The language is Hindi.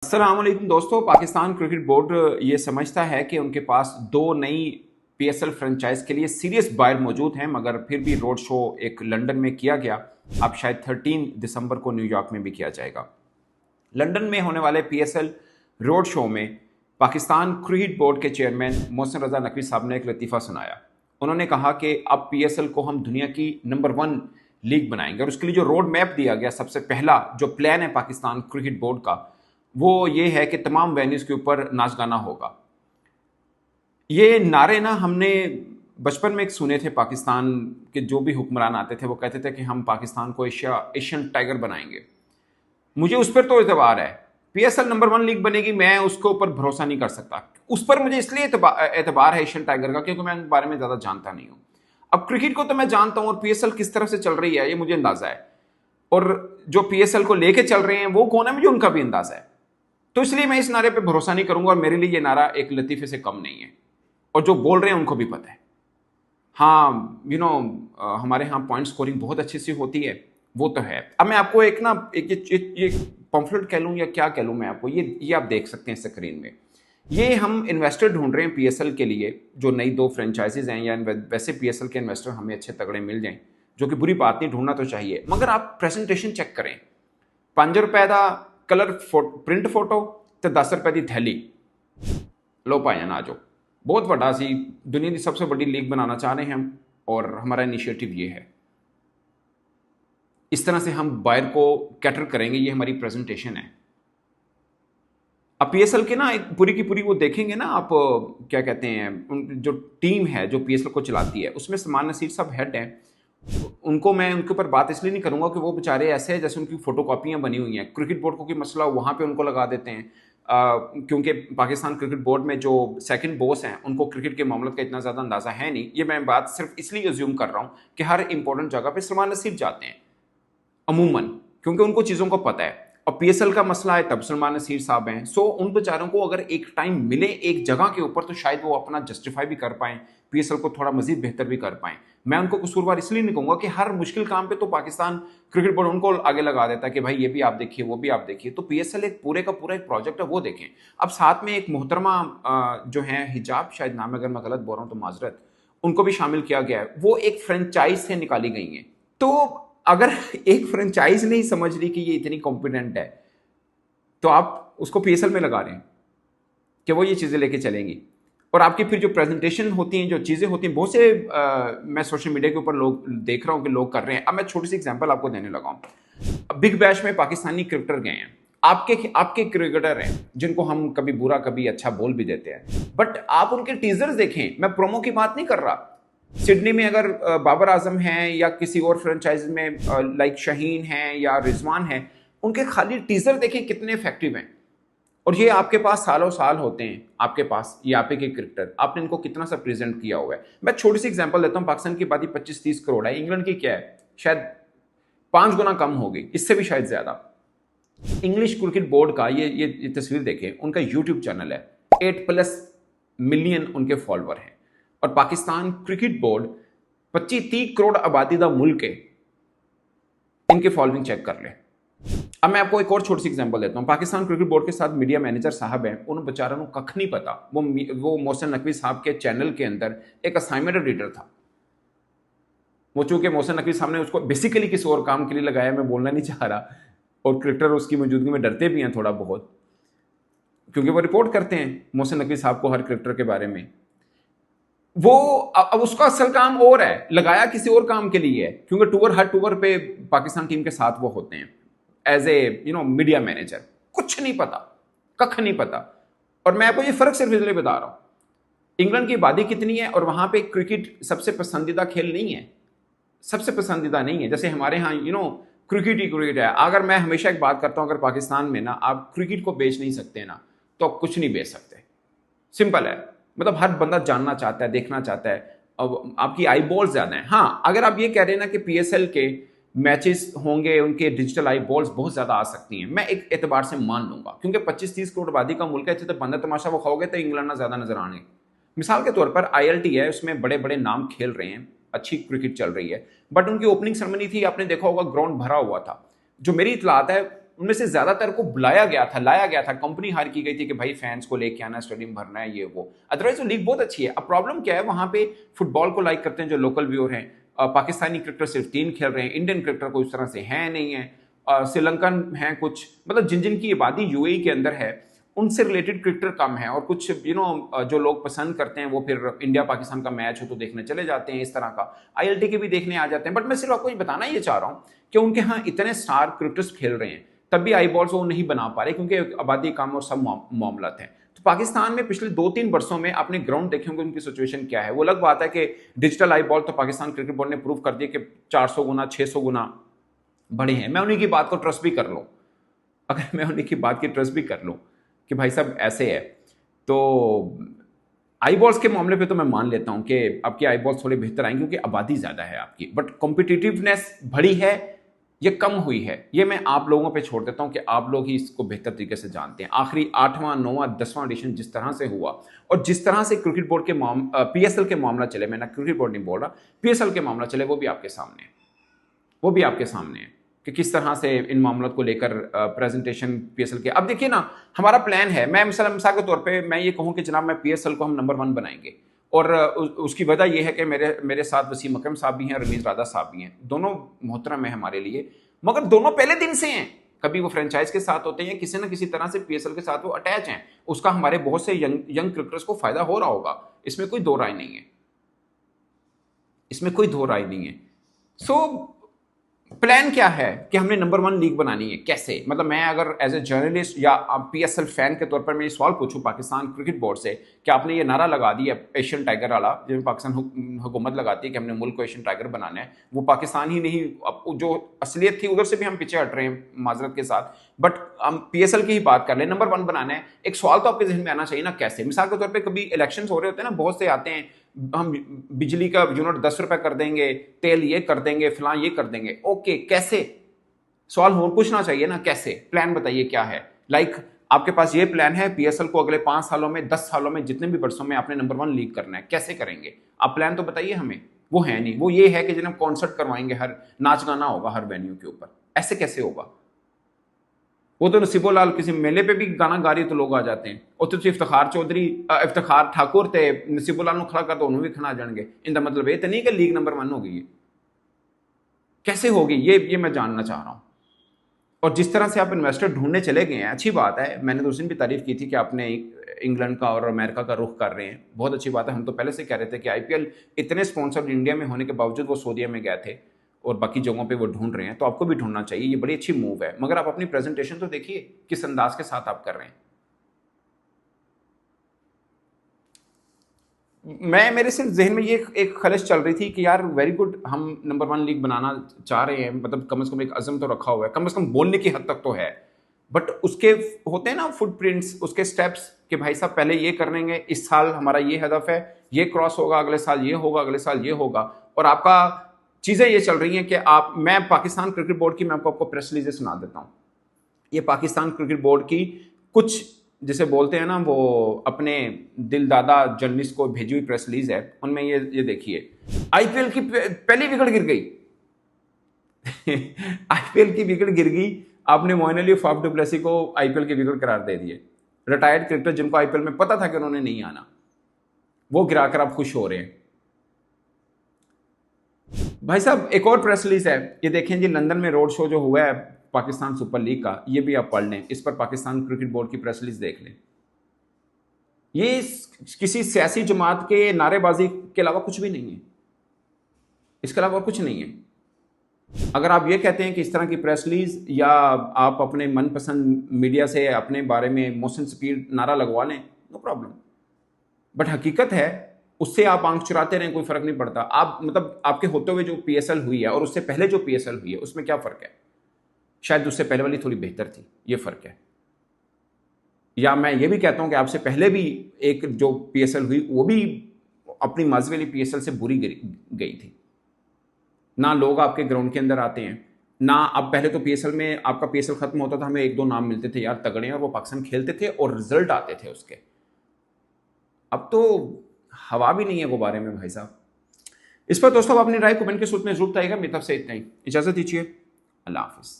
अस्सलाम वालेकुम दोस्तों। पाकिस्तान क्रिकेट बोर्ड ये समझता है कि उनके पास दो नई पीएसएल फ्रेंचाइज के लिए सीरियस बायर मौजूद हैं, मगर फिर भी रोड शो एक लंदन में किया गया। अब शायद 13 दिसंबर को न्यूयॉर्क में भी किया जाएगा। लंदन में होने वाले पीएसएल रोड शो में पाकिस्तान क्रिकेट बोर्ड के चेयरमैन मोहसिन रजा नकवी साहब ने एक लतीफ़ा सुनाया। उन्होंने कहा कि अब पीएसएल को हम दुनिया की नंबर 1 लीग बनाएंगे, और उसके लिए जो रोड मैप दिया गया, सबसे पहला जो प्लान है पाकिस्तान क्रिकेट बोर्ड का, वो ये है कि तमाम वेन्यूज़ के ऊपर नाच गाना होगा। ये नारे ना हमने बचपन में एक सुने थे। पाकिस्तान के जो भी हुक्मरान आते थे वो कहते थे कि हम पाकिस्तान को एशियन टाइगर बनाएंगे। मुझे उस पर तो एतबार है, पीएसएल नंबर 1 लीग बनेगी, मैं उसके ऊपर भरोसा नहीं कर सकता। उस पर मुझे इसलिए एतबार है एशियन टाइगर का, क्योंकि मैं उनके बारे में ज़्यादा जानता नहीं हूँ। अब क्रिकेट को तो मैं जानता हूँ, और पीएसएल किस तरह से चल रही है ये मुझे अंदाज़ा है, और जो पीएसएल को लेके चल रहे हैं वो कौन है मुझे उनका भी अंदाज़ा है। तो इसलिए मैं इस नारे पे भरोसा नहीं करूंगा, और मेरे लिए ये नारा एक लतीफे से कम नहीं है, और जो बोल रहे हैं उनको भी पता है। हाँ, हमारे यहाँ पॉइंट स्कोरिंग बहुत अच्छी सी होती है, वो तो है। अब मैं आपको एक ना एक पम्फलेट कह लूँ या क्या कह लूँ, मैं आपको ये आप देख सकते हैं स्क्रीन में। ये हम इन्वेस्टर ढूंढ रहे हैं पीएसएल के लिए, जो नई 2 फ्रेंचाइजीज हैं, या वैसे पीएसएल के इन्वेस्टर हमें अच्छे तगड़े मिल जाएं, जो कि बुरी बात नहीं, ढूंढना तो चाहिए। मगर आप प्रेजेंटेशन चेक करें। 5 रुपए का कलर प्रिंट फोटो तो 10 रुपए की थैली लो भाईजान आ जाओ। बहुत बड़ा सी दुनिया की सबसे बड़ी लीग बनाना चाह रहे हैं हम, और हमारा इनिशिएटिव ये है। इस तरह से हम बायर को कैटर करेंगे, ये हमारी प्रेजेंटेशन है। अब पीएसएल के ना एक पूरी की पूरी वो देखेंगे ना आप, क्या कहते हैं, जो टीम है जो पीएसएल को चलाती है, उसमें सलमान नसीर साहब हेड हैं। उनको मैं उनके ऊपर बात इसलिए नहीं करूंगा कि वो बेचारे ऐसे हैं जैसे उनकी फोटोकॉपियां बनी हुई हैं। क्रिकेट बोर्ड को कोई मसला वहां पे उनको लगा देते हैं, क्योंकि पाकिस्तान क्रिकेट बोर्ड में जो सेकंड बॉस हैं उनको क्रिकेट के मामले का इतना ज़्यादा अंदाज़ा है नहीं। ये मैं बात सिर्फ इसलिए अज्यूम कर रहा हूँ कि हर इंपॉर्टेंट जगह पे सलमान नसीर जाते हैं अमूमन, क्योंकि उनको चीज़ों को पता है। और पीएसएल का मसला है तब सलमान नसीर साहब हैं। सो उन बेचारों को अगर एक टाइम मिले एक जगह के ऊपर, तो शायद वो अपना जस्टिफाई भी कर पाएं, पीएसएल को थोड़ा मजीद बेहतर भी कर पाएं। मैं उनको कसूरवार इसलिए नहीं कहूंगा कि हर मुश्किल काम पे तो पाकिस्तान क्रिकेट बोर्ड उनको आगे लगा देता है कि भाई ये भी आप देखिए वो भी आप देखिए। तो पीएसएल एक पूरे का पूरा एक प्रोजेक्ट है, वो देखें। अब साथ में एक मोहतरमा जो है, हिजाब शायद नाम है, अगर मैं गलत बोल रहा हूँ तो माजरत, उनको भी शामिल किया गया है। वो एक फ्रेंचाइज से निकाली गई है। तो अगर एक फ्रेंचाइज नहीं समझ रही कि ये इतनी कॉम्पिटेंट है, तो आप उसको पीएसएल में लगा रहे हैं कि वो ये चीज़ें लेके चलेंगी। और आपकी फिर जो प्रेजेंटेशन होती हैं, जो चीज़ें होती हैं, बहुत से मैं सोशल मीडिया के ऊपर लोग देख रहा हूँ कि लोग कर रहे हैं। अब मैं छोटी सी एग्जांपल आपको देने लगा हूँ। बिग बैश में पाकिस्तानी क्रिकेटर गए हैं, आपके क्रिकेटर हैं जिनको हम कभी बुरा कभी अच्छा बोल भी देते हैं, बट आप उनके टीजर्स देखें। मैं प्रोमो की बात नहीं कर रहा। सिडनी में अगर बाबर आजम हैं, या किसी और फ्रेंचाइज में लाइक शाहीन हैं या रिजवान हैं, उनके खाली टीजर देखें कितने इफेक्टिव हैं। और ये आपके पास सालों साल होते हैं, आपके पास ये आपके क्रिकेटर, आपने इनको कितना सा प्रेजेंट किया हुआ है। मैं छोटी सी एग्जांपल देता हूं। पाकिस्तान की आबादी 25-30 करोड़ है, इंग्लैंड की क्या है, शायद 5 गुना कम होगी, इससे भी शायद ज्यादा। इंग्लिश क्रिकेट बोर्ड का ये तस्वीर देखें, उनका यूट्यूब चैनल है, 8+ मिलियन उनके फॉलोअर हैं। और पाकिस्तान क्रिकेट बोर्ड 25-30 करोड़ आबादी का मुल्क है, इनके फॉलोइंग चेक कर ले। अब मैं आपको एक और छोटी सी एग्जांपल देता हूं। पाकिस्तान क्रिकेट बोर्ड के साथ मीडिया मैनेजर साहब हैं, उन बेचारों को कख नहीं पता। वो मोहसिन नकवी साहब के चैनल के अंदर एक असाइनमेंट एडिटर था। वो चूंकि मोहसिन नकवी साहब ने उसको बेसिकली किसी और काम के लिए लगाया, मैं बोलना नहीं चाह रहा, और क्रिकेटर उसकी मौजूदगी में डरते भी हैं थोड़ा बहुत, क्योंकि वो रिपोर्ट करते हैं मोहसिन नकवी साहब को हर क्रिकेटर के बारे में। वो अब उसका असल काम और है, लगाया किसी और काम के लिए है, क्योंकि हर टूर पे पाकिस्तान टीम के साथ वो होते हैं एज ए मीडिया मैनेजर। कुछ नहीं पता, कख नहीं पता। और मैं आपको ये फर्क सिर्फ इसलिए बता रहा हूं, इंग्लैंड की आबादी कितनी है और वहां पे क्रिकेट सबसे पसंदीदा खेल नहीं है, सबसे पसंदीदा नहीं है। जैसे हमारे यहाँ क्रिकेट ही क्रिकेट है। अगर मैं हमेशा एक बात करता हूं, अगर पाकिस्तान में ना आप क्रिकेट को बेच नहीं सकते ना, तो आप कुछ नहीं बेच सकते। सिंपल है। मतलब हर बंदा जानना चाहता है, देखना चाहता है, अब आपकी आई बॉल्स ज्यादा है। हाँ, अगर आप ये कह रहे हैं ना कि पीएसएल के मैचेस होंगे, उनके डिजिटल आई बॉल्स बहुत ज्यादा आ सकती हैं, मैं एक एतबार से मान लूंगा, क्योंकि 25-30 करोड़ आबादी का मुल्क है। तो बंदा तमाशा वो खाओगे तो इंग्लैंड ना ज्यादा नजर आने। मिसाल के तौर पर आईएलटी है, उसमें बड़े बड़े नाम खेल रहे हैं, अच्छी क्रिकेट चल रही है, बट उनकी ओपनिंग सेरेमनी थी, आपने देखा होगा ग्राउंड भरा हुआ था। जो मेरी इतलात है, उनमें से ज्यादातर को बुलाया गया था, लाया गया था, कंपनी हायर की गई थी कि भाई फैंस को लेके आना, स्टेडियम भरना है, ये वो। अदरवाइज वो लीग बहुत अच्छी है। अब प्रॉब्लम क्या है, वहां पे फुटबॉल को लाइक करते हैं जो लोकल व्यूअर हैं। पाकिस्तानी क्रिकेटर सिर्फ 3 खेल रहे हैं, इंडियन क्रिकेटर को इस तरह से है नहीं है। श्रीलंकन हैं कुछ, मतलब जिन जिन की आबादी यूएई के अंदर है उनसे रिलेटेड क्रिकेटर कम है, और कुछ जो लोग पसंद करते हैं वो फिर इंडिया पाकिस्तान का मैच हो तो देखने चले जाते हैं, इस तरह का आईएलटी के भी देखने आ जाते हैं। बट मैं सिर्फ आपको ये बताना ये चाह रहा हूं कि उनके यहाँ इतने स्टार क्रिकेटर्स खेल रहे हैं, तब भी आई बॉल्स वो नहीं बना पा रहे क्योंकि आबादी कम और सब मामला है। तो पाकिस्तान में पिछले 2-3 वर्षों में आपने ग्राउंड देखे होंगे उनकी सिचुएशन क्या है। वो अलग बात है कि डिजिटल आई बॉल तो पाकिस्तान क्रिकेट बोर्ड ने प्रूव कर दिया कि 400 गुना 600 गुना बड़े हैं। मैं उन्हीं की बात को ट्रस्ट भी कर लूं, अगर मैं उन्हीं की बात की ट्रस्ट भी कर लूं कि भाई साहब ऐसे है, तो आई बॉल्स के मामले पे तो मैं मान लेता हूं कि आपकी आई बॉल्स थोड़े बेहतर आएंगे क्योंकि आबादी ज्यादा है आपकी। बट कॉम्पिटिटिवनेस बढ़ी है, ये कम हुई है, ये मैं आप लोगों पे छोड़ देता हूं कि आप लोग ही इसको बेहतर तरीके से जानते हैं। आखिरी 8वां 9वां 10वां एडिशन जिस तरह से हुआ और जिस तरह से क्रिकेट बोर्ड के पीएसएल के मामला चले, मैं ना क्रिकेट बोर्ड नहीं बोल रहा, पीएसएल के मामला चले, वो भी आपके सामने है, वो भी आपके सामने है कि किस तरह से इन मामलों को लेकर प्रेजेंटेशन पीएसएल के। अब देखिए ना, हमारा प्लान है, मैं मिसाल के तौर पे मैं ये कहूं कि जनाब मैं पीएसएल को हम नंबर 1 बनाएंगे, और उसकी वजह यह है कि मेरे साथ वसीम अकरम साहब भी हैं, रमीज राधा साहब भी हैं, दोनों मोहतरम है हमारे लिए, मगर दोनों पहले दिन से हैं। कभी वो फ्रेंचाइज के साथ होते हैं, किसी ना किसी तरह से पीएसएल के साथ वो अटैच हैं, उसका हमारे बहुत से यंग क्रिकेटर्स को फायदा हो रहा होगा, इसमें कोई दो राय नहीं है, इसमें कोई दो राय नहीं है। सो प्लान क्या है कि हमने नंबर 1 लीग बनानी है, कैसे? मतलब मैं अगर एज ए जर्नलिस्ट या पीएसएल फैन के तौर पर मैं ये सवाल पूछूं पाकिस्तान क्रिकेट बोर्ड से कि आपने ये नारा लगा दिया एशियन टाइगर वाला, जिसमें पाकिस्तान हुकूमत लगाती है कि हमने मुल्क को एशियन टाइगर बनाना है, वो पाकिस्तान ही नहीं, जो असलियत थी उधर से भी हम पीछे हट रहे हैं माजरत के साथ, बट हम पीएसएल की ही बात कर ले, नंबर 1 बनाना है। एक सवाल तो आपके जहन में आना चाहिए ना, कैसे? मिसाल के तौर पर कभी इलेक्शन हो रहे होते हैं ना, बहुत से आते हैं, हम बिजली का यूनिट 10 रुपए कर देंगे, तेल ये कर देंगे, फिलहाल ये कर देंगे, ओके, कैसे? सवाल हो पूछना चाहिए ना, कैसे? प्लान बताइए क्या है। आपके पास ये प्लान है, पीएसएल को अगले 5 सालों में, 10 सालों में, जितने भी वर्षों में आपने नंबर 1 लीग करना है, कैसे करेंगे? आप प्लान तो बताइए हमें। वो है नहीं, वो ये है कि जिन्हें कॉन्सर्ट करवाएंगे, हर नाच गाना होगा हर वेन्यू के ऊपर, ऐसे कैसे होगा? वो तो नसीबोलाल किसी मेले पे भी गाना गा रही तो लोग आ जाते हैं, और तो इफ्तिखार ठाकुर थे, नसीबोलाल खड़ा कर दो उन्होंने भी खड़ा जाएंगे, इनका मतलब ये तो नहीं कि लीग नंबर 1 हो गई है, कैसे होगी ये मैं जानना चाह रहा हूं। और जिस तरह से आप इन्वेस्टर ढूंढने चले गए हैं, अच्छी बात है, मैंने तो उस दिन भी तारीफ की थी कि आपने इंग्लैंड का और अमेरिका का रुख कर रहे हैं, बहुत अच्छी बात है। हम तो पहले से कह रहे थे कि आईपीएल इतने स्पॉन्सर इंडिया में होने के बावजूद वो सऊदीया में गए थे और बाकी जगहों पे वो ढूंढ रहे हैं, तो आपको भी ढूंढना चाहिए, ये बड़ी अच्छी मूव है। मगर आप अपनी प्रेजेंटेशन तो देखिए किस अंदाज के साथ आप कर रहे हैं। मेरे सिर्फ जहन में ये एक खलिश चल रही थी कि यार वेरी गुड, हम नंबर 1 लीग बनाना चाह रहे हैं, मतलब कम से कम एक अज़म तो रखा हुआ है, कम से कम बोलने की हद तक तो है, बट उसके होते हैं ना फुटप्रिंट्स, उसके स्टेप्स कि भाई साहब पहले ये कर लेंगे, इस साल हमारा ये हदफ है, ये क्रॉस होगा, अगले साल ये होगा, अगले साल ये होगा। और आपका चीजें ये चल रही हैं कि मैं पाकिस्तान क्रिकेट बोर्ड की, मैं आपको प्रेस रिलीज सुना देता हूं। ये पाकिस्तान क्रिकेट बोर्ड की कुछ जिसे बोलते हैं ना, वो अपने दिलदादा जर्नलिस्ट को भेजी हुई प्रेस रिलीज है, उनमें ये देखिए, आईपीएल की पहली विकेट गिर गई आईपीएल की विकेट गिर गई, आपने Moeen Ali Faf du Plessis को आईपीएल की विकेट करार दे दिए। रिटायर्ड क्रिकेटर जिनको आईपीएल में पता था कि उन्होंने नहीं आना, वो गिराकर आप खुश हो रहे हैं। भाई साहब एक और प्रेस रिलीज है, ये देखें जी, लंदन में रोड शो जो हुआ है पाकिस्तान सुपर लीग का, ये भी आप पढ़ लें, इस पर पाकिस्तान क्रिकेट बोर्ड की प्रेस रिलीज देख लें। ये किसी सियासी जमात के नारेबाजी के अलावा कुछ भी नहीं है, इसके अलावा कुछ नहीं है। अगर आप ये कहते हैं कि इस तरह की प्रेस रिलीज या आप अपने मनपसंद मीडिया से अपने बारे में मोशन स्पीड नारा लगवा लें, नो प्रॉब्लम, बट हकीकत है उससे आप आंख चुराते रहें, कोई फर्क नहीं पड़ता। आप मतलब आपके होते हुए जो पीएसएल हुई है और उससे पहले जो पीएसएल हुई है, उसमें क्या फर्क है? शायद उससे पहले वाली थोड़ी बेहतर थी, ये फर्क है। या मैं ये भी कहता हूं कि आपसे पहले भी एक जो पीएसएल हुई वो भी अपनी माजी वाली पीएसएल से बुरी गई थी। ना लोग आपके ग्राउंड के अंदर आते हैं, ना अब पहले तो पीएसएल में आपका पीएसएल खत्म होता था, हमें 1-2 नाम मिलते थे यार तगड़े, और वो पाकिस्तान खेलते थे और रिजल्ट आते थे उसके। अब तो हवा भी नहीं है गुब्बारे में भाई साहब। इस पर दोस्तों अपनी राय कमेंट के सूत्र में जरूर बताइएगा। मेरी तरफ से इतना ही, इजाजत दीजिए, अल्लाह हाफिज।